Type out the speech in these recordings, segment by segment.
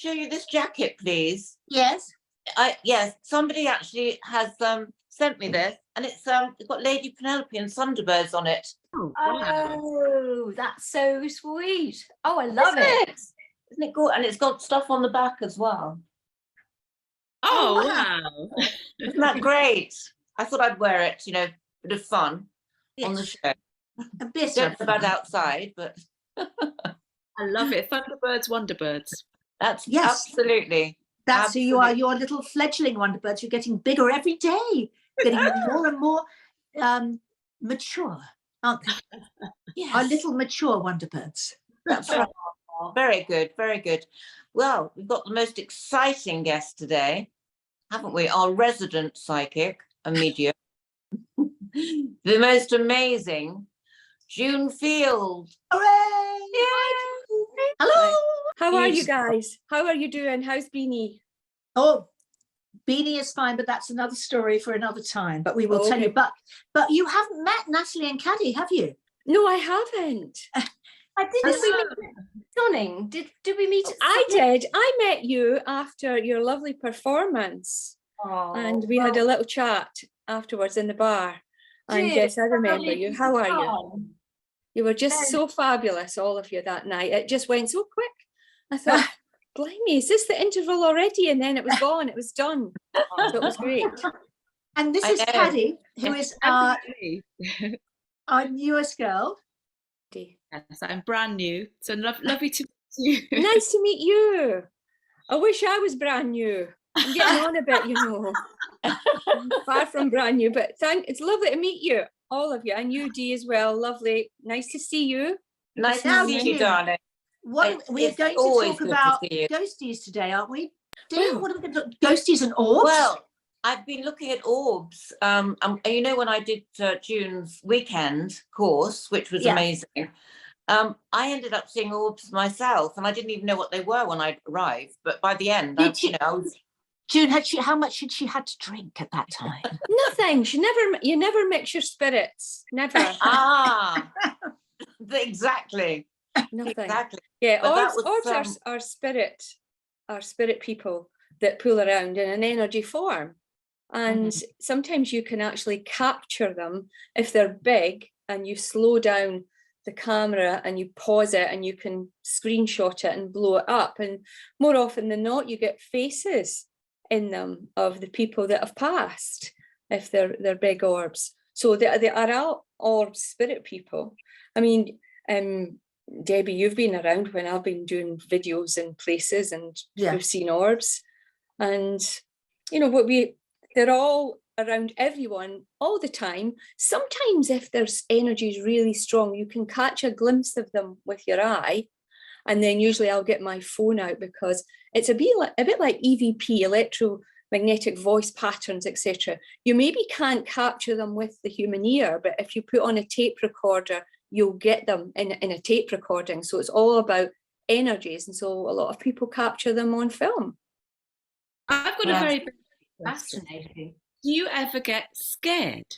show you this jacket, please? Yes. Yes, somebody actually has sent me this, and it's got Lady Penelope and Thunderbirds on it. Oh, wow. Oh, that's so sweet. Oh, I love it. Isn't it good? And it's got stuff on the back as well. Oh, wow. Isn't that great? I thought I'd wear it, you know, bit of fun on the Yes. show. A bit Don't of know about fun. outside, but I love it. Thunderbirds, Wonderbirds. that's Yes. absolutely. That's who you are. You're little fledgling Wonderbirds. You're getting bigger every day, getting more and more mature, aren't they? Yes. Our little mature Wonderbirds. That's right. Very good, very good. Well, we've got the most exciting guest today, haven't we? Our resident psychic, a medium. The most amazing June Field. Hooray! Yay! Hello. How are you guys? How are you doing? How's Beanie? Oh, Beanie is fine, but that's another story for another time. But we will tell Okay. you. But you haven't met Natalie and Caddy, have you? No, I haven't. Did we meet Stunning? Did we meet? I did. I met you after your lovely performance, and we had a little chat afterwards in the bar. And yes, I remember you. How are you? You were just so fabulous, all of you, that night. It just went so quick. I thought, blimey, is this the interval already? And then it was gone. It was done. So it was great. And this is Caddy, who is our newest girl. Yes, I'm brand new. So lovely to meet you. Nice to meet you. I wish I was brand new. I'm getting on a bit, you know. I'm far from brand new, but it's lovely to meet you, all of you, and you, Dee, as well. Lovely. Nice to see you. Nice to see you, darling. We're going to talk about ghosties today, aren't we? Dee, what are we going to talk? Ghosties and orbs? Well, I've been looking at orbs. You know, when I did June's weekend course, which was amazing, I ended up seeing orbs myself, and I didn't even know what they were when I arrived. But by the end, June, how much had she had to drink at that time? Nothing. You never mix your spirits. Never. Exactly. Nothing. Exactly. Yeah, orbs are spirit people that pull around in an energy form. And sometimes you can actually capture them if they're big, and you slow down the camera and you pause it and you can screenshot it and blow it up. And more often than not, you get faces in them of the people that have passed, if they're big orbs. So they are all orb spirit people. I mean, Debbie, you've been around when I've been doing videos in places, and we've seen orbs. And you know, they're all around everyone all the time. Sometimes if there's energies really strong, you can catch a glimpse of them with your eye. And then usually I'll get my phone out, because it's a bit like EVP, electromagnetic voice patterns, etc. You maybe can't capture them with the human ear, but if you put on a tape recorder, you'll get them in a tape recording. So it's all about energies. And so a lot of people capture them on film. I've got a very fascinating. Do you ever get scared?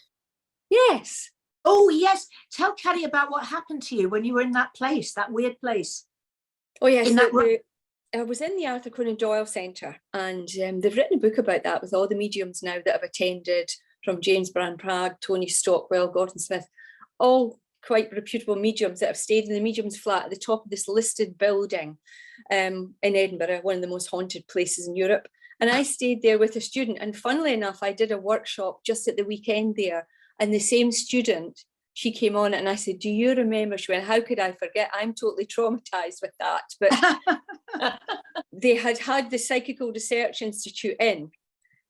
Yes. Oh, yes. Tell Caddy about what happened to you when you were in that place, that weird place. Oh, yes. I was in the Arthur Conan Doyle Centre, and they've written a book about that with all the mediums now that have attended, from James Brand Prague, Tony Stockwell, Gordon Smith, all quite reputable mediums that have stayed in the medium's flat at the top of this listed building in Edinburgh, one of the most haunted places in Europe. And I stayed there with a student, and funnily enough, I did a workshop just at the weekend there, and the same student, she came on and I said, do you remember? She went, how could I forget? I'm totally traumatized with that. But they had the Psychical Research Institute in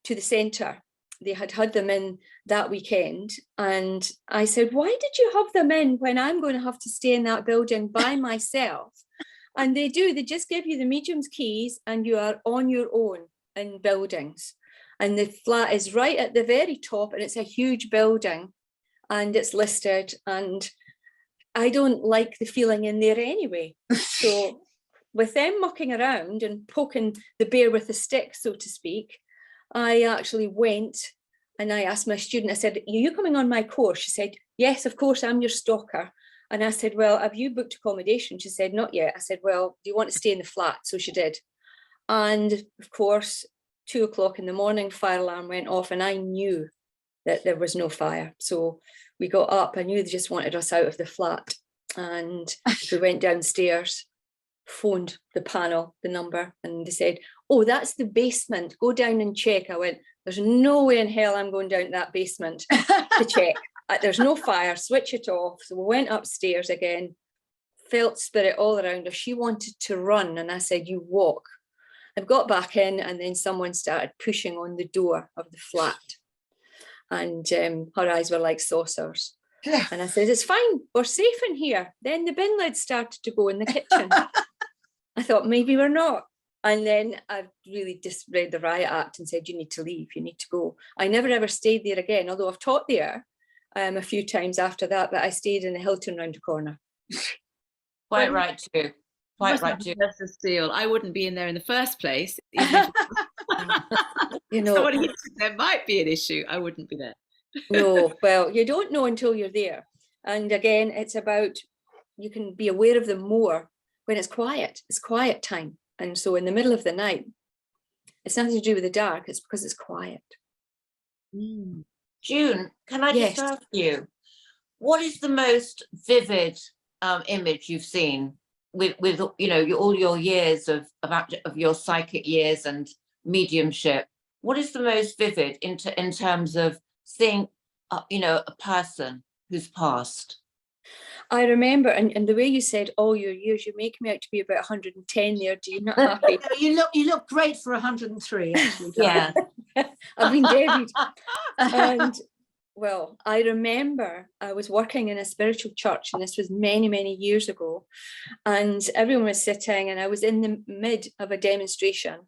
to the centre. They had them in that weekend. And I said, why did you have them in when I'm going to have to stay in that building by myself? And they just give you the medium's keys, and you are on your own in buildings. And the flat is right at the very top, and it's a huge building, and it's listed, and I don't like the feeling in there anyway. So with them mucking around and poking the bear with a stick, so to speak, I actually went and I asked my student, I said, are you coming on my course? She said, yes, of course, I'm your stalker. And I said, well, have you booked accommodation? She said, not yet. I said, well, do you want to stay in the flat? So she did. And of course, 2 o'clock in the morning, fire alarm went off, and I knew that there was no fire. So we got up. I knew they just wanted us out of the flat. And we went downstairs, phoned the panel, the number, and they said, oh, that's the basement. Go down and check. I went, there's no way in hell I'm going down to that basement to check. There's no fire, switch it off. So we went upstairs again, felt spirit all around her. She wanted to run, and I said, you walk. I got back in, and then someone started pushing on the door of the flat. And her eyes were like saucers. And I said, it's fine, we're safe in here. Then the bin lid started to go in the kitchen. I thought, maybe we're not. And then I really just read the riot act and said, you need to leave, you need to go. I never ever stayed there again, although I've taught there a few times after that, but I stayed in the Hilton round the corner. Quite right too. Quite right too. That's a steal. I wouldn't be in there in the first place. You know, Someone hinted there might be an issue. I wouldn't be there. no, well, you don't know until you're there. And again, it's about, you can be aware of them more when it's quiet. It's quiet time. And so in the middle of the night, it's nothing to do with the dark. It's because it's quiet. June, can I just ask you, what is the most vivid image you've seen with you know, all your years of your psychic years and mediumship? What is the most vivid in terms of seeing, you know, a person who's passed? I remember, and the way you said all your years, you're making me out to be about 110 there. Do you not happy? You look great for 103, actually. Yeah. I've been debied. And well, I remember I was working in a spiritual church, and this was many, many years ago, and everyone was sitting, and I was in the mid of a demonstration,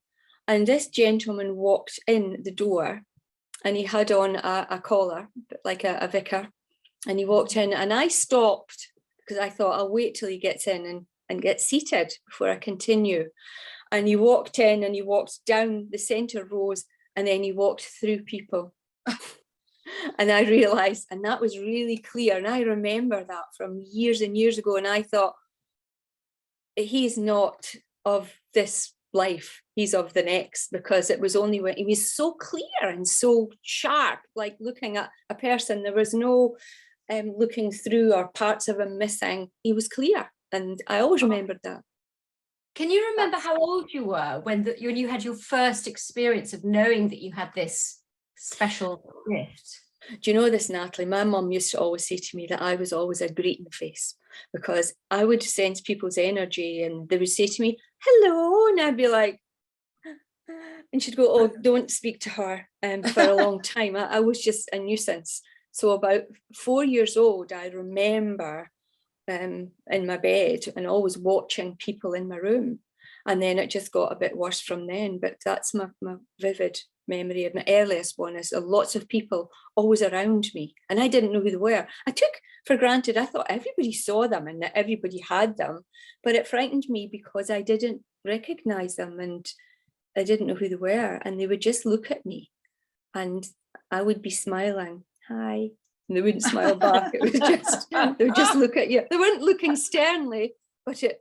and this gentleman walked in the door, and he had on a collar, like a vicar, and he walked in, and I stopped because I thought, I'll wait till he gets in and get seated before I continue. And he walked in, and he walked down the centre rows, and then he walked through people. And I realised, and that was really clear, and I remember that from years and years ago, and I thought, he's not of this life, he's of the next, because it was only when he was so clear and so sharp, like looking at a person, there was no looking through or parts of him missing. He was clear, and I always remembered that. Can you remember how old you were when you had your first experience of knowing that you had this special gift? Do you know this, Natalie? My mum used to always say to me that I was always a greeting face, because I would sense people's energy, and they would say to me, hello, and I'd be like, and she'd go, oh, don't speak to her for a long time. I was just a nuisance. So about 4 years old, I remember in my bed and always watching people in my room. And then it just got a bit worse from then. But that's my vivid memory of my earliest one, is lots of people always around me. And I didn't know who they were. I took for granted, I thought everybody saw them and that everybody had them. But it frightened me because I didn't recognize them and I didn't know who they were. And they would just look at me and I would be smiling, hi. And they wouldn't smile back. It was just, they would just look at you. They weren't looking sternly, but you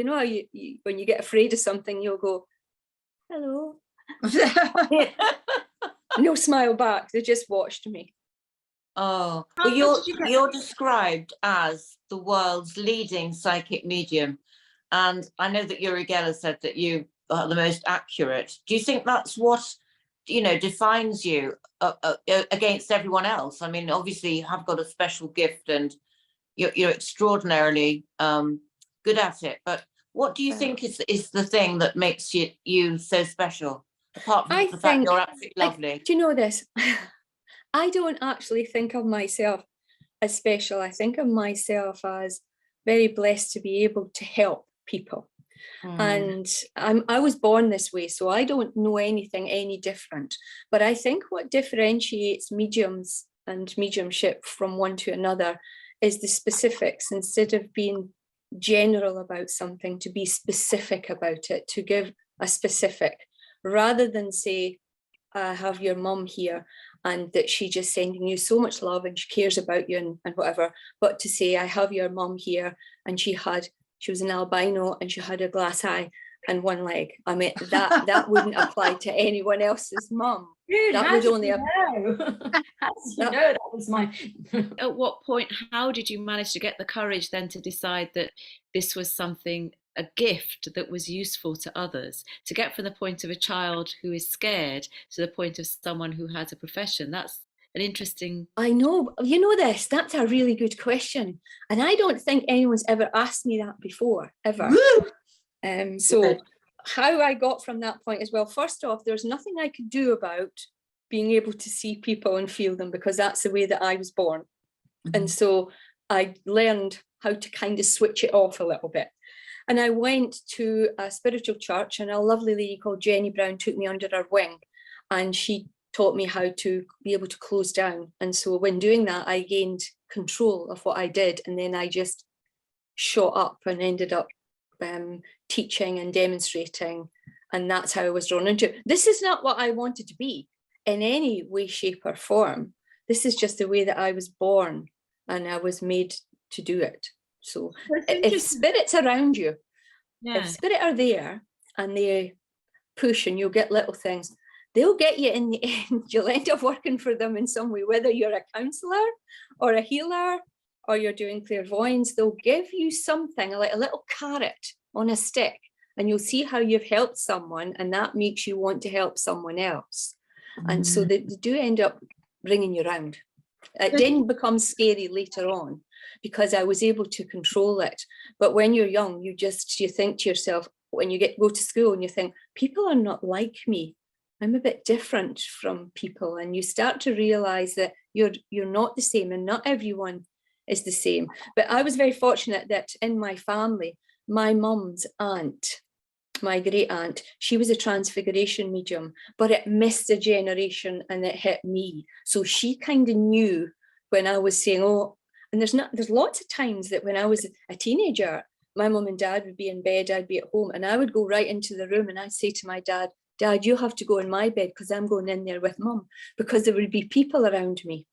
know how you when you get afraid of something, you'll go, hello. No smile back. They just watched me. Oh, well, you're described as the world's leading psychic medium, and I know that Uri Geller said that you are the most accurate. Do you think that's what, you know, defines you against everyone else? I mean, obviously you have got a special gift and you're extraordinarily good at it, but what do you think is the thing that makes you so special, apart from the fact you're absolutely lovely? Do you know this? I don't actually think of myself as special. I think of myself as very blessed to be able to help people. And I was born this way, so I don't know anything any different. But I think what differentiates mediums and mediumship from one to another is the specifics. Instead of being general about something, to be specific about it, to give a specific, rather than say, I have your mum here and that she just sending you so much love and she cares about you and whatever, but to say, I have your mum here and she was an albino and she had a glass eye and one leg. I mean, that wouldn't apply to anyone else's mum. Dude, That how would did only you know? How did you know that was my... At what point, how did you manage to get the courage then to decide that this was something, a gift that was useful to others? To get from the point of a child who is scared to the point of someone who has a profession, that's an interesting... I know, you know this, that's a really good question. And I don't think anyone's ever asked me that before, ever. So Good. how I got from that point as well, first off, there's nothing I could do about being able to see people and feel them, because that's the way that I was born. And so I learned how to kind of switch it off a little bit. And I went to a spiritual church, and a lovely lady called Jenny Brown took me under her wing, and she taught me how to be able to close down. And so when doing that, I gained control of what I did. And then I just shot up and ended up teaching and demonstrating. And that's how I was drawn into it. This is not what I wanted to be in any way, shape or form. This is just the way that I was born, and I was made to do it. So if spirits around you, if spirit are there and they push and you'll get little things, they'll get you in the end. You'll end up working for them in some way, whether you're a counsellor or a healer or you're doing clairvoyance. They'll give you something like a little carrot on a stick, and you'll see how you've helped someone, and that makes you want to help someone else. And so they do end up bringing you around. It then becomes scary later on because I was able to control it. But when you're young, you think to yourself, when you go to school and you think, people are not like me. I'm a bit different from people. And you start to realize that you're not the same, and not everyone is the same. But I was very fortunate that in my family, my mum's aunt, my great aunt, she was a transfiguration medium, but it missed a generation and it hit me. So she kind of knew when I was saying, oh, and there's lots of times that when I was a teenager, my mum and dad would be in bed, I'd be at home, and I would go right into the room and I'd say to my dad, Dad, you have to go in my bed because I'm going in there with Mum, because there would be people around me.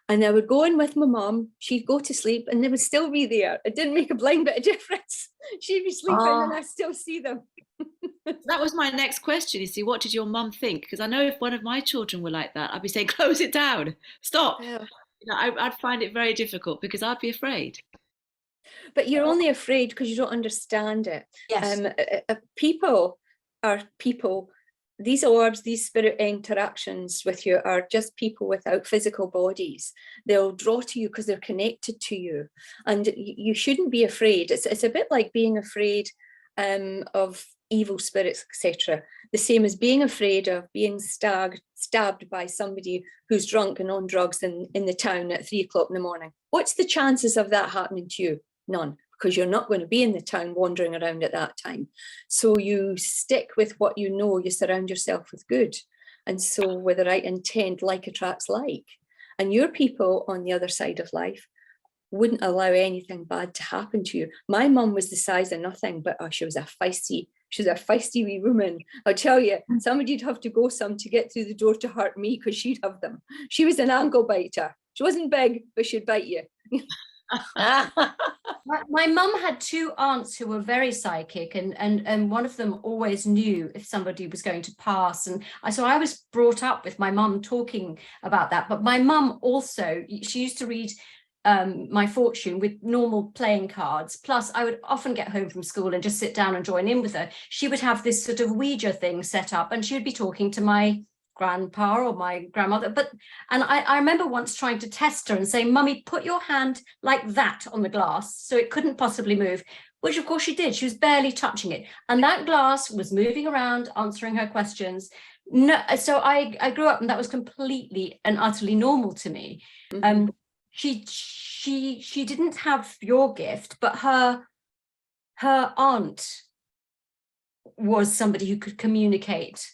And I would go in with my mum, she'd go to sleep and they would still be there. It didn't make a blind bit of difference. She'd be sleeping and I still see them. That was my next question. You see, what did your mum think? Because I know if one of my children were like that, I'd be saying, close it down, stop. Yeah. You know, I'd find it very difficult because I'd be afraid. But you're only afraid because you don't understand it. Yes. People are people. These orbs, these spirit interactions with you are just people without physical bodies. They'll draw to you because they're connected to you. And you shouldn't be afraid. It's a bit like being afraid of evil spirits, etc. The same as being afraid of being stabbed by somebody who's drunk and on drugs in the town at 3 o'clock in the morning. What's the chances of that happening to you? None. Because you're not going to be in the town wandering around at that time. So you stick with what you know, you surround yourself with good. And so with the right intent, like attracts like. And your people on the other side of life wouldn't allow anything bad to happen to you. My mum was the size of nothing, but she was a feisty wee woman. I'll tell you, somebody'd have to go some to get through the door to hurt me because she'd have them. She was an ankle biter. She wasn't big, but she'd bite you. My mum had 2 aunts who were very psychic, and one of them always knew if somebody was going to pass. And so I was brought up with my mum talking about that. But my mum also, she used to read my fortune with normal playing cards. Plus, I would often get home from school and just sit down and join in with her. She would have this sort of Ouija thing set up, and she would be talking to my grandpa or my grandmother. And I remember once trying to test her and saying, Mummy, put your hand like that on the glass so it couldn't possibly move, which of course she did. She was barely touching it. And that glass was moving around, answering her questions. No, so I grew up and that was completely and utterly normal to me. Mm-hmm. She didn't have your gift, but her aunt was somebody who could communicate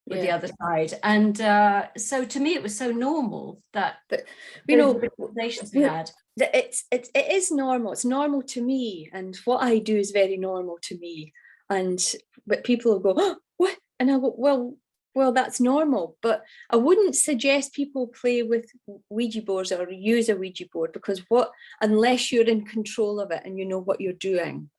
with the other side, and so to me it was so normal that you know conversations we had. It is normal. It's normal to me, and what I do is very normal to me. But people will go, oh, what? And I go, well, well, that's normal, but I wouldn't suggest people play with Ouija boards or use a Ouija board, because unless you're in control of it and you know what you're doing,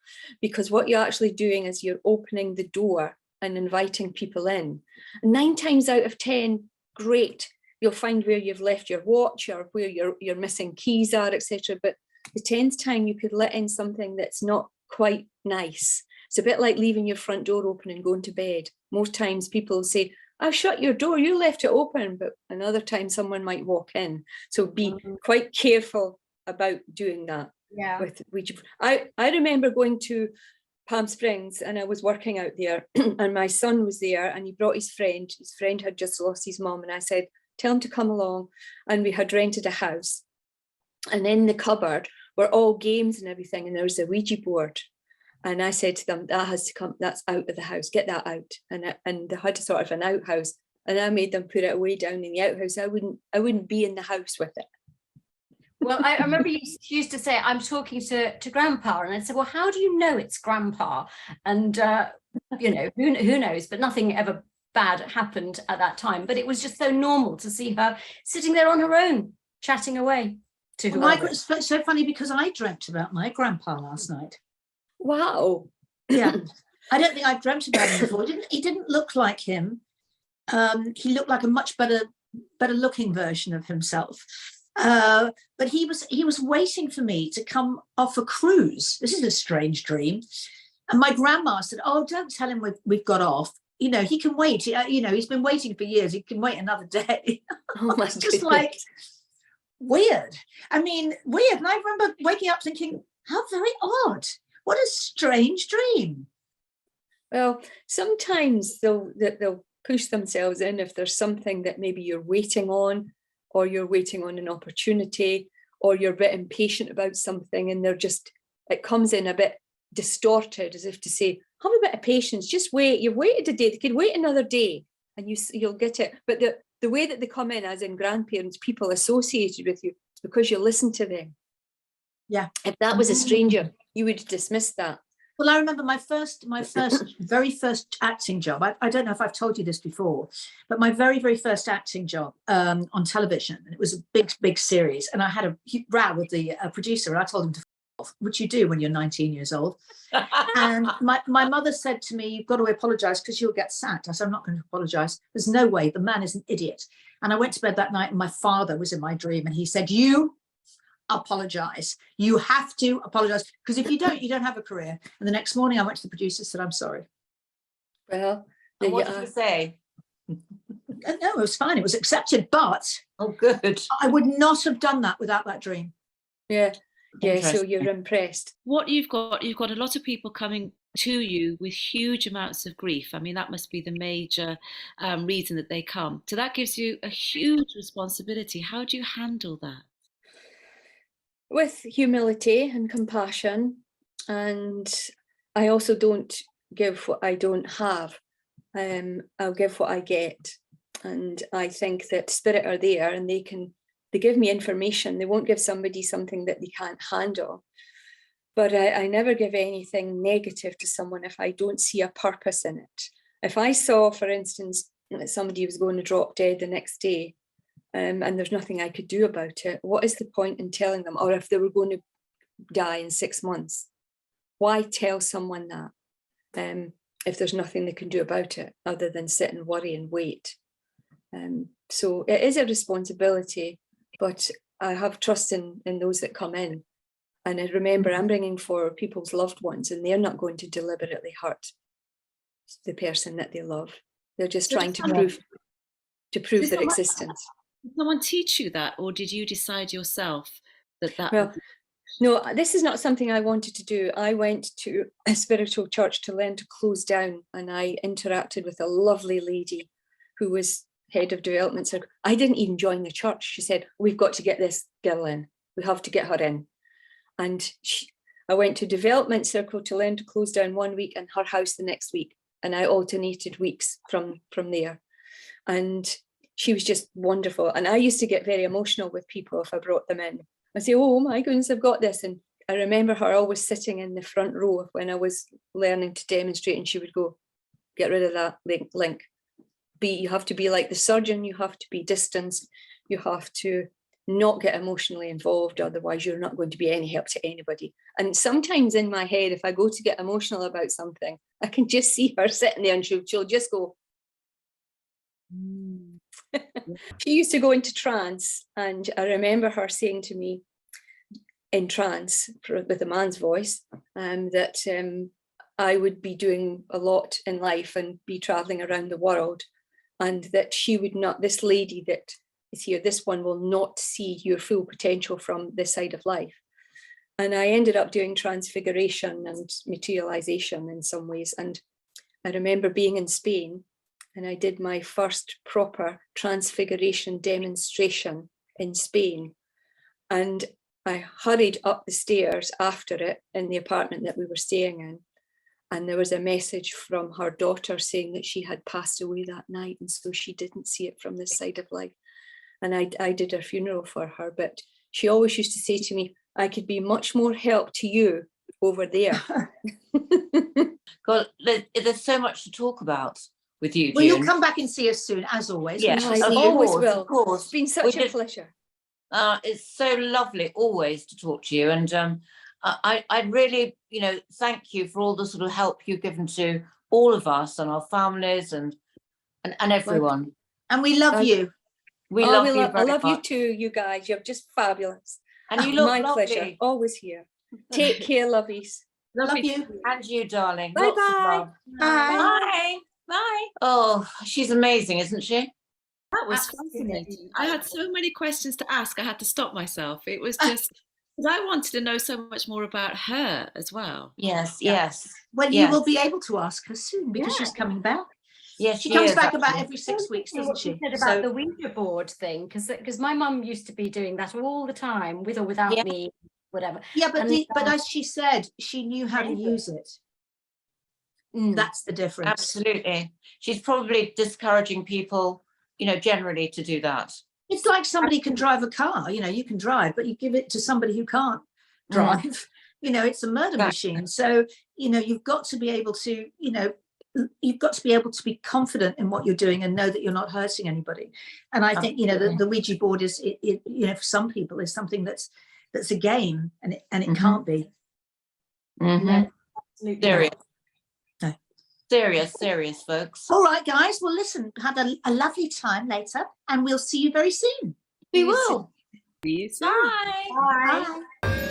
because what you're actually doing is you're opening the door and inviting people in. 9 times out of 10, great, you'll find where you've left your watch or where your missing keys are, etc. But the 10th time you could let in something that's not quite nice. It's a bit like leaving your front door open and going to bed. Most times people say, I've shut your door, you left it open, but another time someone might walk in. So be quite careful about doing that. Yeah. With Ouija. I remember going to Palm Springs and I was working out there and my son was there and he brought his friend. His friend had just lost his mom, and I said, tell him to come along. And we had rented a house, and in the cupboard were all games and everything, and there was a Ouija board. And I said to them, that has to come, that's out of the house, get that out. And they had a sort of an outhouse, and I made them put it away down in the outhouse. I wouldn't be in the house with it. Well, I remember you used to say, I'm talking to Grandpa, and I said, well, how do you know it's Grandpa? And you know, who knows? But nothing ever bad happened at that time. But it was just so normal to see her sitting there on her own, chatting away to whoever. It's so funny because I dreamt about my grandpa last night. Wow. Yeah. I don't think I've dreamt about him before. He didn't look like him. He looked like a much better looking version of himself. But he was waiting for me to come off a cruise. This is a strange dream. And my grandma said, oh, don't tell him we've got off. You know, he can wait. You know, he's been waiting for years. He can wait another day. Oh my It's just like weird. I mean, weird. And I remember waking up thinking, how very odd. What a strange dream. Well, sometimes they'll push themselves in if there's something that maybe you're waiting on, or you're waiting on an opportunity, or you're a bit impatient about something, and it comes in a bit distorted, as if to say, have a bit of patience, just wait. You've waited a day, they could wait another day and you'll get it. But the way that they come in, as in grandparents, people associated with you, it's because you listen to them. Yeah. If that was a stranger, you would dismiss that. Well, I remember my very first acting job. I don't know if I've told you this before, but my very, very first acting job on television, and it was a big, big series. And I had a row with the producer, and I told him to f off, which you do when you're 19 years old. And my mother said to me, you've got to apologize because you'll get sacked. I said, I'm not going to apologize. There's no way. The man is an idiot. And I went to bed that night and my father was in my dream, and he said, you apologize. You have to apologize, because if you don't have a career. And the next morning I went to the producer and said, I'm sorry. Well, And what did you say? No, it was fine. It was accepted, but Oh, good. I would not have done that without that dream. yeah. Yeah, so Interesting. you're impressed. What you've got a lot of people coming to you with huge amounts of grief. I mean, that must be the major reason that they come. So that gives you a huge responsibility. How do you handle that? With humility and compassion, and I also don't give what I don't have. I'll give what I get, and I think that spirit are there, and they give me information. They won't give somebody something that they can't handle. But I never give anything negative to someone if I don't see a purpose in it. If I saw, for instance, that somebody was going to drop dead the next day, and there's nothing I could do about it, what is the point in telling them? Or if they were going to die in 6 months, why tell someone that if there's nothing they can do about it other than sit and worry and wait? So it is a responsibility, but I have trust in those that come in. And I remember I'm bringing for people's loved ones, and they're not going to deliberately hurt the person that they love. They're just trying to prove their existence. Did someone teach you that, or did you decide yourself that? Well, no, this is not something I wanted to do. I went to a spiritual church to learn to close down, and I interacted with a lovely lady who was head of development circle. I didn't even join the church. She said, we've got to get this girl in. We have to get her in. And I went to development circle to learn to close down 1 week and her house the next week. And I alternated weeks from there. And she was just wonderful. And I used to get very emotional with people if I brought them in. I say, oh my goodness, I've got this. And I remember her always sitting in the front row when I was learning to demonstrate, and she would go, get rid of that link. you have to be like the surgeon, you have to be distanced, you have to not get emotionally involved, otherwise you're not going to be any help to anybody. And sometimes in my head, if I go to get emotional about something, I can just see her sitting there and she'll just go. She used to go into trance, and I remember her saying to me in trance with a man's voice that I would be doing a lot in life and be traveling around the world, and that she would not, this lady that is here, this one will not see your full potential from this side of life. And I ended up doing transfiguration and materialization in some ways. And I remember being in Spain, and I did my first proper transfiguration demonstration in Spain. And I hurried up the stairs after it in the apartment that we were staying in. And there was a message from her daughter saying that she had passed away that night, and so she didn't see it from this side of life. And I did her funeral for her, but she always used to say to me, I could be much more help to you over there. God, there's so much to talk about with you, Well, you'll June. come back and see us soon, as always. Yeah, We shall I see you. always course, will. of course. It's been such We a did- pleasure. It's so lovely always to talk to you, and I really, thank you for all the sort of help you've given to all of us and our families and everyone. And we love you. We love you I very love you much. too, you guys. You're just fabulous. And you look My lovely. pleasure. Always here. Take care, lovies. Love you. And you, darling. Bye Lots of bye. love. Bye. Bye. Bye. Oh, she's amazing, isn't she? That was Absolutely. fascinating. I had so many questions to ask. I had to stop myself. It was just because I wanted to know so much more about her as well. Yes, Yeah. yes. Well, Yes. you will be able to ask her soon because she's coming back. Yes, She comes is, back about actually. every 6 weeks, doesn't What you she? said about So, the Ouija board thing, because my mum used to be doing that all the time, with or without Yeah. me, whatever. yeah, but And, but as she said, she knew how to use it. That's the difference. Absolutely. She's probably discouraging people, generally to do that. It's like somebody can drive a car, you can drive, but you give it to somebody who can't drive, it's a murder machine. So, you've got to be able to, you've got to be able to be confident in what you're doing and know that you're not hurting anybody. And I think, the Ouija board is, for some people is something that's a game, and it can't be. Mhm. absolutely Serious. No. Serious, folks. All right, guys. Well, listen, have a lovely time later, and we'll see you very soon. We will. See you soon. Bye. Bye.